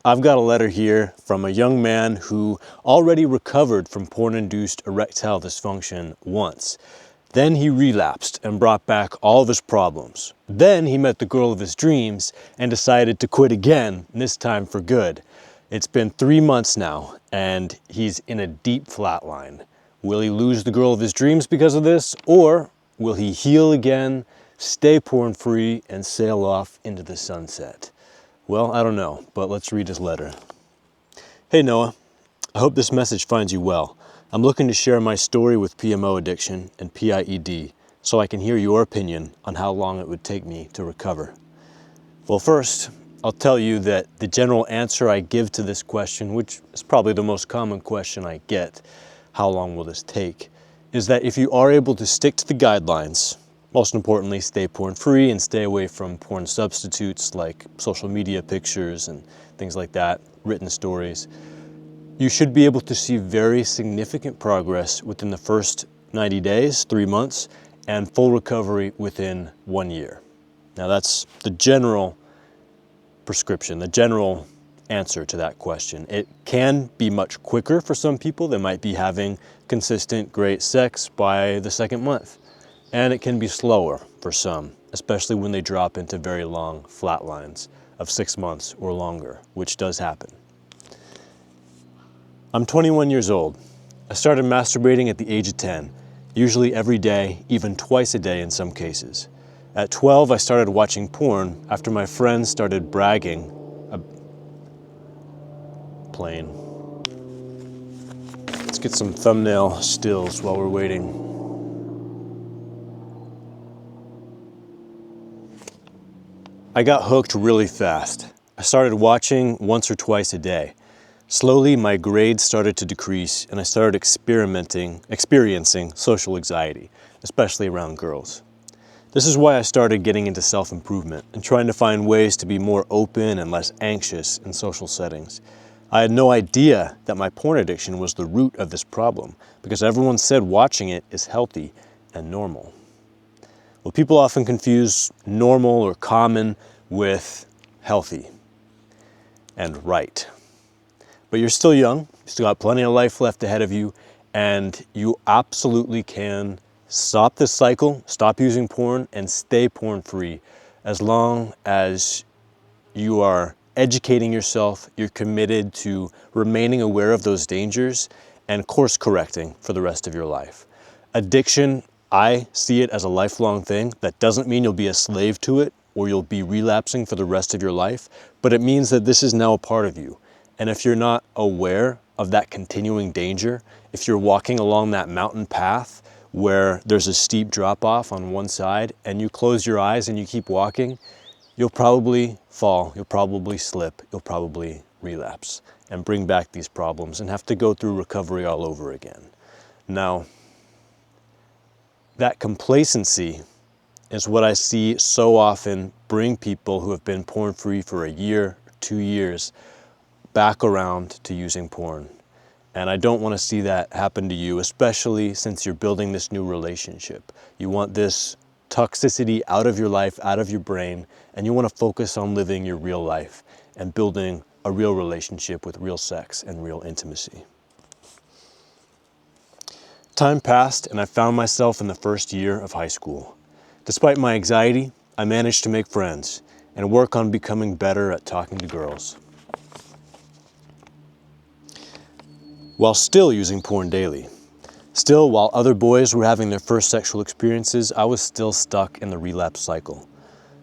I've got a letter here from a young man who already recovered from porn-induced erectile dysfunction once. Then he relapsed and brought back all of his problems. Then he met the girl of his dreams and decided to quit again, this time for good. It's been 3 months now, and he's in a deep flatline. Will he lose the girl of his dreams because of this, or will he heal again, stay porn-free, and sail off into the sunset? Well, I don't know, but let's read his letter. Hey Noah, I hope this message finds you well. I'm looking to share my story with PMO addiction and PIED so I can hear your opinion on how long it would take me to recover. Well, first, I'll tell you that the general answer I give to this question, which is probably the most common question I get, how long will this take, is that if you are able to stick to the guidelines, most importantly, stay porn-free and stay away from porn substitutes like social media pictures and things like that, written stories, you should be able to see very significant progress within the first 90 days, 3 months, and full recovery within 1 year. Now that's the general prescription, the general answer to that question. It can be much quicker for some people. They might be having consistent, great sex by the second month. And it can be slower for some, especially when they drop into very long flatlines of 6 months or longer, which does happen. I'm 21 years old. I started masturbating at the age of 10, usually every day, even twice a day in some cases. At 12, I started watching porn after my friends started bragging. Plane. Let's get some thumbnail stills while we're waiting. I got hooked really fast. I started watching once or twice a day. Slowly, my grades started to decrease and I started experiencing social anxiety, especially around girls. This is why I started getting into self-improvement and trying to find ways to be more open and less anxious in social settings. I had no idea that my porn addiction was the root of this problem because everyone said watching it is healthy and normal. Well, people often confuse normal or common with healthy and right. But you're still young, you still got plenty of life left ahead of you, and you absolutely can stop this cycle, stop using porn, and stay porn-free as long as you are educating yourself, you're committed to remaining aware of those dangers and course correcting for the rest of your life. Addiction, I see it as a lifelong thing. That doesn't mean you'll be a slave to it or you'll be relapsing for the rest of your life, but it means that this is now a part of you. And if you're not aware of that continuing danger, if you're walking along that mountain path where there's a steep drop off on one side and you close your eyes and you keep walking, you'll probably fall, you'll probably slip, you'll probably relapse and bring back these problems and have to go through recovery all over again. Now, that complacency is what I see so often bring people who have been porn-free for a year, 2 years, back around to using porn. And I don't want to see that happen to you, especially since you're building this new relationship. You want this toxicity out of your life, out of your brain, and you want to focus on living your real life and building a real relationship with real sex and real intimacy. Time passed and I found myself in the first year of high school. Despite my anxiety, I managed to make friends and work on becoming better at talking to girls, while still using porn daily. Still, while other boys were having their first sexual experiences, I was still stuck in the relapse cycle.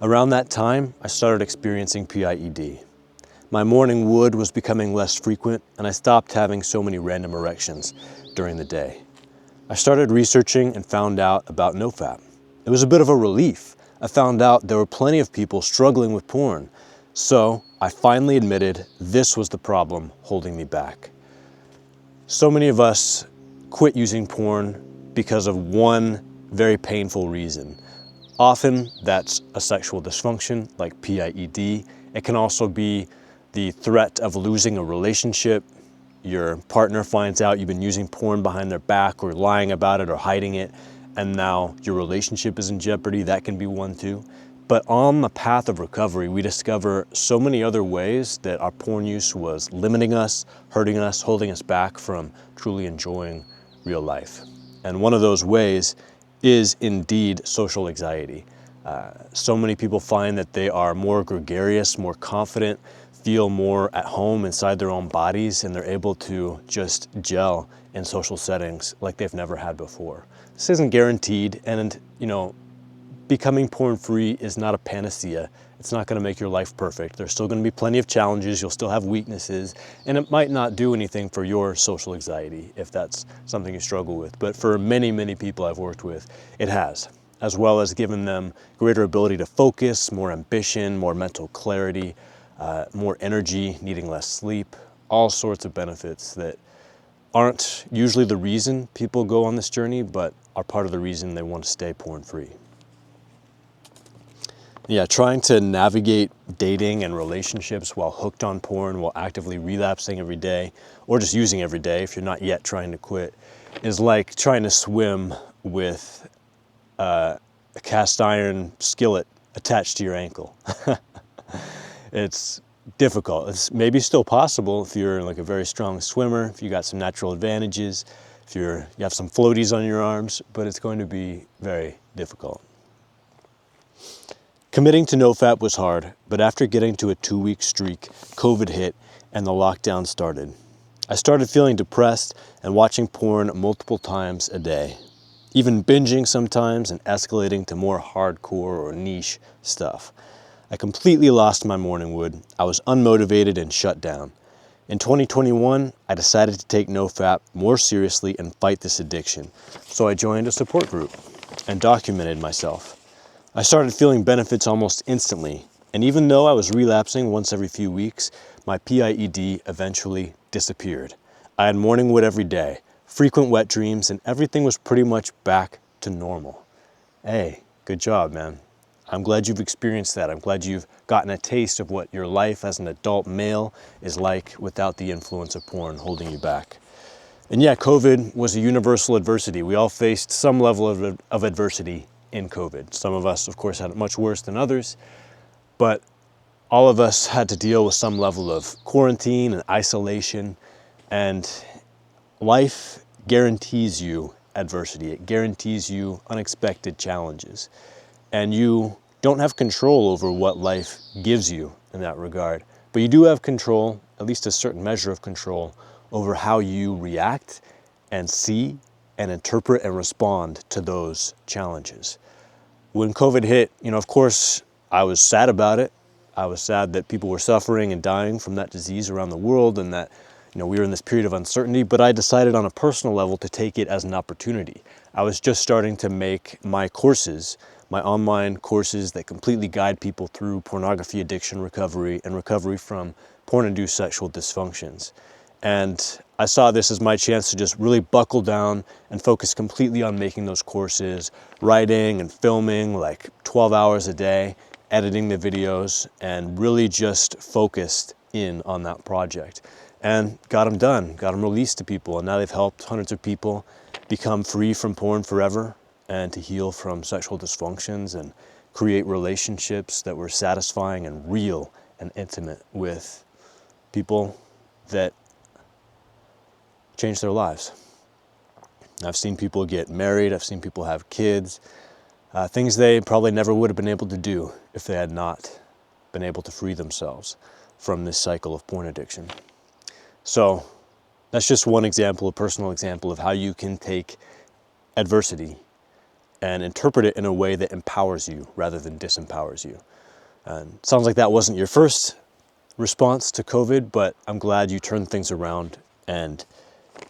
Around that time, I started experiencing PIED. My morning wood was becoming less frequent, and I stopped having so many random erections during the day. I started researching and found out about NoFap. It was a bit of a relief. I found out there were plenty of people struggling with porn, so I finally admitted this was the problem holding me back. So many of us quit using porn because of one very painful reason. Often that's a sexual dysfunction like PIED. It can also be the threat of losing a relationship. Your partner finds out you've been using porn behind their back or lying about it or hiding it, and now your relationship is in jeopardy. That can be one too. But on the path of recovery, we discover so many other ways that our porn use was limiting us, hurting us, holding us back from truly enjoying real life. And one of those ways is indeed social anxiety. So many people find that they are more gregarious, more confident, feel more at home inside their own bodies, and they're able to just gel in social settings like they've never had before. This isn't guaranteed, and becoming porn-free is not a panacea. It's not gonna make your life perfect. There's still gonna be plenty of challenges, you'll still have weaknesses, and it might not do anything for your social anxiety if that's something you struggle with. But for many, many people I've worked with, it has, as well as giving them greater ability to focus, more ambition, more mental clarity, more energy, needing less sleep, all sorts of benefits that aren't usually the reason people go on this journey, but are part of the reason they want to stay porn-free. Yeah, trying to navigate dating and relationships while hooked on porn, while actively relapsing every day, or just using every day if you're not yet trying to quit, is like trying to swim with a cast iron skillet attached to your ankle. It's difficult. It's maybe still possible if you're like a very strong swimmer, if you got some natural advantages, if you have some floaties on your arms, but it's going to be very difficult. Committing to NoFap was hard, but after getting to a 2-week streak, COVID hit and the lockdown started. I started feeling depressed and watching porn multiple times a day, even binging sometimes and escalating to more hardcore or niche stuff. I completely lost my morning wood. I was unmotivated and shut down. In 2021, I decided to take NoFap more seriously and fight this addiction, so I joined a support group and documented myself. I started feeling benefits almost instantly, and even though I was relapsing once every few weeks, my PIED eventually disappeared. I had morning wood every day, frequent wet dreams, and everything was pretty much back to normal. Hey, good job, man. I'm glad you've experienced that. I'm glad you've gotten a taste of what your life as an adult male is like without the influence of porn holding you back. And yeah, COVID was a universal adversity. We all faced some level of adversity in COVID. Some of us, of course, had it much worse than others, but all of us had to deal with some level of quarantine and isolation, and life guarantees you adversity. It guarantees you unexpected challenges, and you don't have control over what life gives you in that regard, but you do have control, at least a certain measure of control, over how you react and see and interpret and respond to those challenges. When COVID hit, of course, I was sad about it. I was sad that people were suffering and dying from that disease around the world, and that we were in this period of uncertainty, but I decided on a personal level to take it as an opportunity. I was just starting to make my courses, my online courses that completely guide people through pornography addiction recovery and recovery from porn-induced sexual dysfunctions. And I saw this as my chance to just really buckle down and focus completely on making those courses, writing and filming like 12 hours a day, editing the videos, and really just focused in on that project. And got them done, got them released to people, and now they've helped hundreds of people become free from porn forever and to heal from sexual dysfunctions and create relationships that were satisfying and real and intimate with people that change their lives. I've seen people get married, I've seen people have kids, things they probably never would have been able to do if they had not been able to free themselves from this cycle of porn addiction. So that's just one example, a personal example of how you can take adversity and interpret it in a way that empowers you rather than disempowers you. And it sounds like that wasn't your first response to COVID, but I'm glad you turned things around and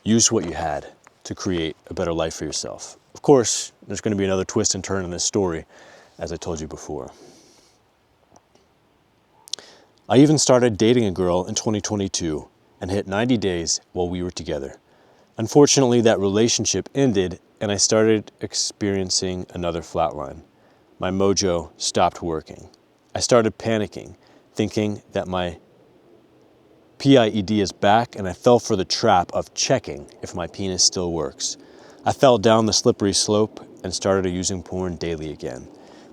used what you had to create a better life for yourself. Of course, there's going to be another twist and turn in this story, as I told you before. I even started dating a girl in 2022 and hit 90 days while we were together. Unfortunately, that relationship ended and I started experiencing another flatline. My mojo stopped working. I started panicking, thinking that my PIED is back, and I fell for the trap of checking if my penis still works. I fell down the slippery slope and started using porn daily again.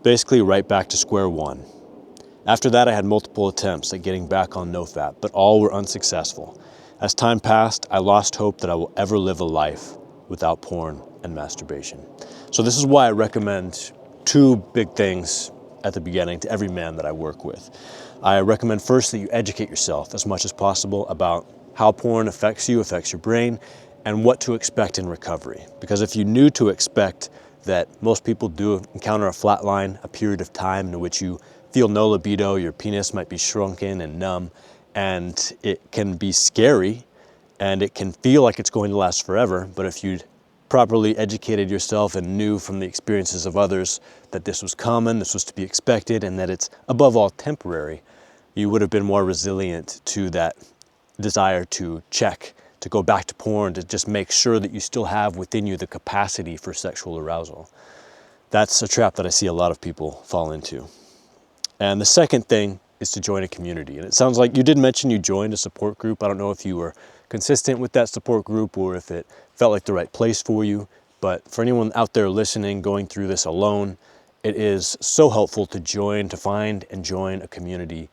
Basically right back to square one. After that, I had multiple attempts at getting back on NoFap, but all were unsuccessful. As time passed, I lost hope that I will ever live a life without porn and masturbation. So this is why I recommend two big things at the beginning to every man that I work with. I recommend first that you educate yourself as much as possible about how porn affects you, affects your brain, and what to expect in recovery. Because if you knew to expect that most people do encounter a flatline, a period of time in which you feel no libido, your penis might be shrunken and numb, and it can be scary, and it can feel like it's going to last forever. But if you'd properly educated yourself and knew from the experiences of others that this was common, this was to be expected, and that it's above all temporary, you would have been more resilient to that desire to check, to go back to porn, to just make sure that you still have within you the capacity for sexual arousal. That's a trap that I see a lot of people fall into. And the second thing is to join a community. And it sounds like you did mention you joined a support group. I don't know if you were consistent with that support group or if it felt like the right place for you. But for anyone out there listening, going through this alone, it is so helpful to join, to find and join a community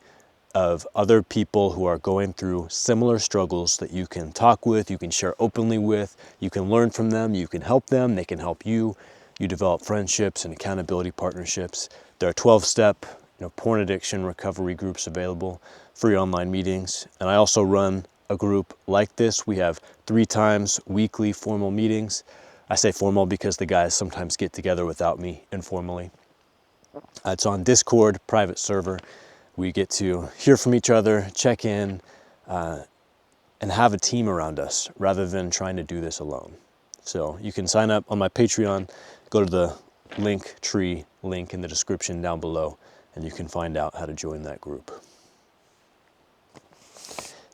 of other people who are going through similar struggles that you can talk with, you can share openly with, you can learn from them, you can help them, they can help you. You develop friendships and accountability partnerships. There are 12-step porn addiction recovery groups available, free online meetings. And I also run a group like this. We have 3 times weekly formal meetings. I say formal because the guys sometimes get together without me informally. It's on Discord, private server. We get to hear from each other, check in, and have a team around us rather than trying to do this alone. So you can sign up on my Patreon, go to the link tree link in the description down below, and you can find out how to join that group.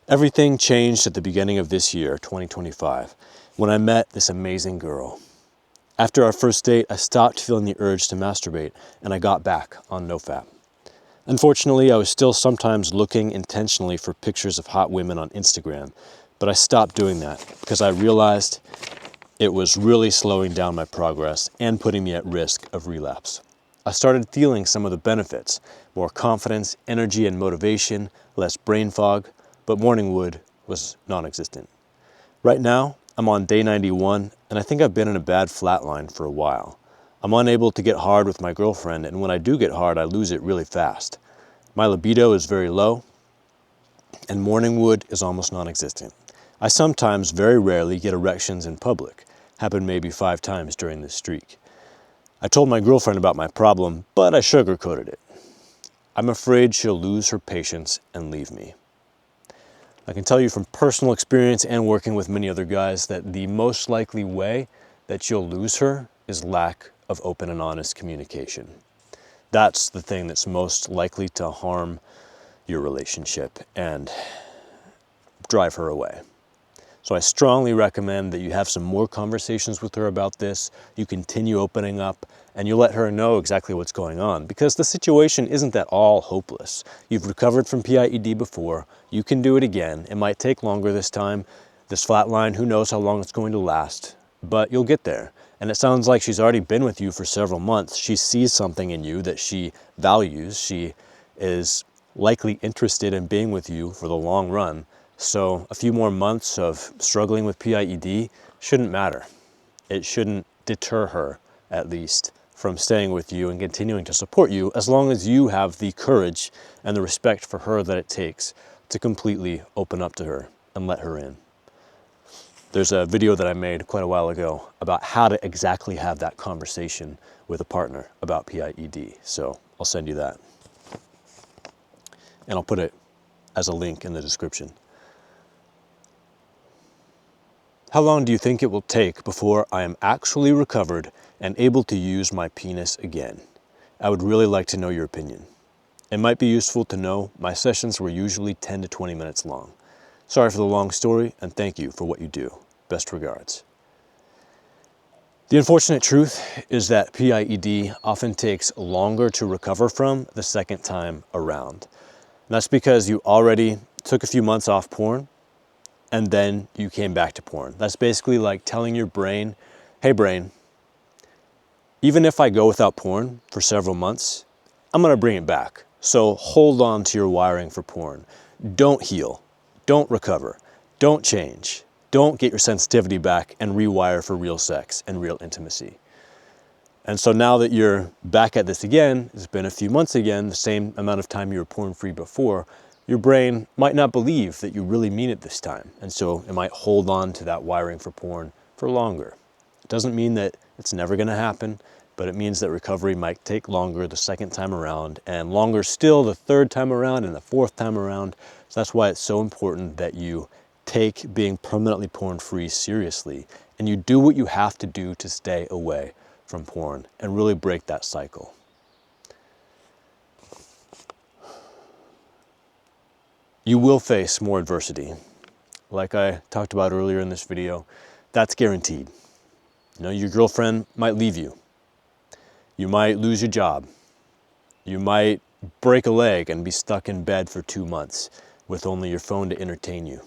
Everything changed at the beginning of this year, 2025, when I met this amazing girl. After our first date, I stopped feeling the urge to masturbate, and I got back on NoFap. Unfortunately, I was still sometimes looking intentionally for pictures of hot women on Instagram, but I stopped doing that because I realized it was really slowing down my progress and putting me at risk of relapse. I started feeling some of the benefits, more confidence, energy, and motivation, less brain fog, but morning wood was non-existent. Right now, I'm on day 91, and I think I've been in a bad flatline for a while. I'm unable to get hard with my girlfriend, and when I do get hard, I lose it really fast. My libido is very low, and morning wood is almost non-existent. I sometimes, very rarely, get erections in public. Happened maybe 5 times during this streak. I told my girlfriend about my problem, but I sugarcoated it. I'm afraid she'll lose her patience and leave me. I can tell you from personal experience and working with many other guys that the most likely way that you'll lose her is lack of open and honest communication. That's the thing that's most likely to harm your relationship and drive her away. So I strongly recommend that you have some more conversations with her about this. You continue opening up and you let her know exactly what's going on, because the situation isn't at all hopeless. You've recovered from PIED before. You can do it again. It might take longer this time. This flatline, who knows how long it's going to last, but you'll get there. And it sounds like she's already been with you for several months. She sees something in you that she values. She is likely interested in being with you for the long run. So a few more months of struggling with PIED shouldn't matter. It shouldn't deter her, at least, from staying with you and continuing to support you, as long as you have the courage and the respect for her that it takes to completely open up to her and let her in. There's a video that I made quite a while ago about how to exactly have that conversation with a partner about PIED. So I'll send you that. And I'll put it as a link in the description. How long do you think it will take before I am actually recovered and able to use my penis again? I would really like to know your opinion. It might be useful to know my sessions were usually 10 to 20 minutes long. Sorry for the long story, and thank you for what you do. Best regards. The unfortunate truth is that PIED often takes longer to recover from the second time around. And that's because you already took a few months off porn, and then you came back to porn. That's basically like telling your brain, hey brain, Even if I go without porn for several months, I'm gonna bring it back. So hold on to your wiring for porn. Don't heal, don't recover, don't change, don't get your sensitivity back and rewire for real sex and real intimacy. And so now that you're back at this again, it's been a few months again, the same amount of time you were porn-free before, your brain might not believe that you really mean it this time. And so it might hold on to that wiring for porn for longer. It doesn't mean that it's never gonna happen, but it means that recovery might take longer the second time around, and longer still the third time around and the fourth time around. So that's why it's so important that you take being permanently porn-free seriously, and you do what you have to do to stay away from porn and really break that cycle. You will face more adversity. Like I talked about earlier in this video, that's guaranteed. You know, your girlfriend might leave you. You might lose your job. You might break a leg and be stuck in bed for 2 months with only your phone to entertain you.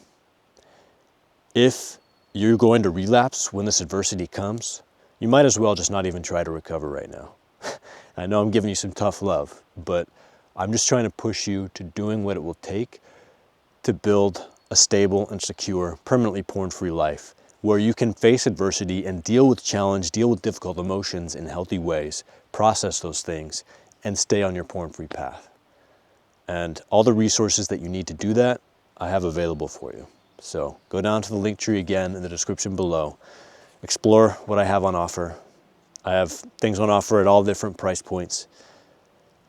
If you're going to relapse when this adversity comes, you might as well just not even try to recover right now. I know I'm giving you some tough love, but I'm just trying to push you to doing what it will take to build a stable and secure, permanently porn-free life where you can face adversity and deal with challenge, deal with difficult emotions in healthy ways, process those things, and stay on your porn-free path. And all the resources that you need to do that, I have available for you. So go down to the link tree again in the description below. Explore what I have on offer. I have things on offer at all different price points.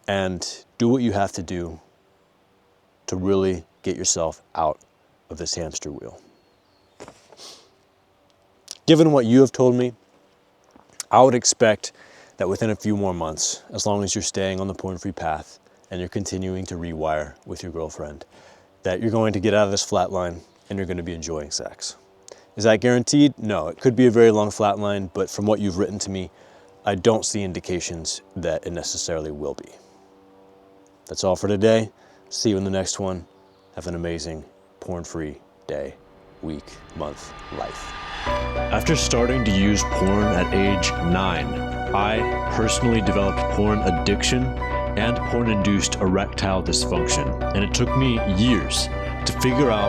And do what you have to do to really get yourself out of this hamster wheel. Given what you have told me, I would expect that within a few more months, as long as you're staying on the porn-free path and you're continuing to rewire with your girlfriend, that you're going to get out of this flatline and you're going to be enjoying sex. Is that guaranteed? No, it could be a very long flatline, but from what you've written to me, I don't see indications that it necessarily will be. That's all for today. See you in the next one. Have an amazing porn-free day, week, month, life. After starting to use porn at age 9, I personally developed porn addiction and porn-induced erectile dysfunction, and it took me years to figure out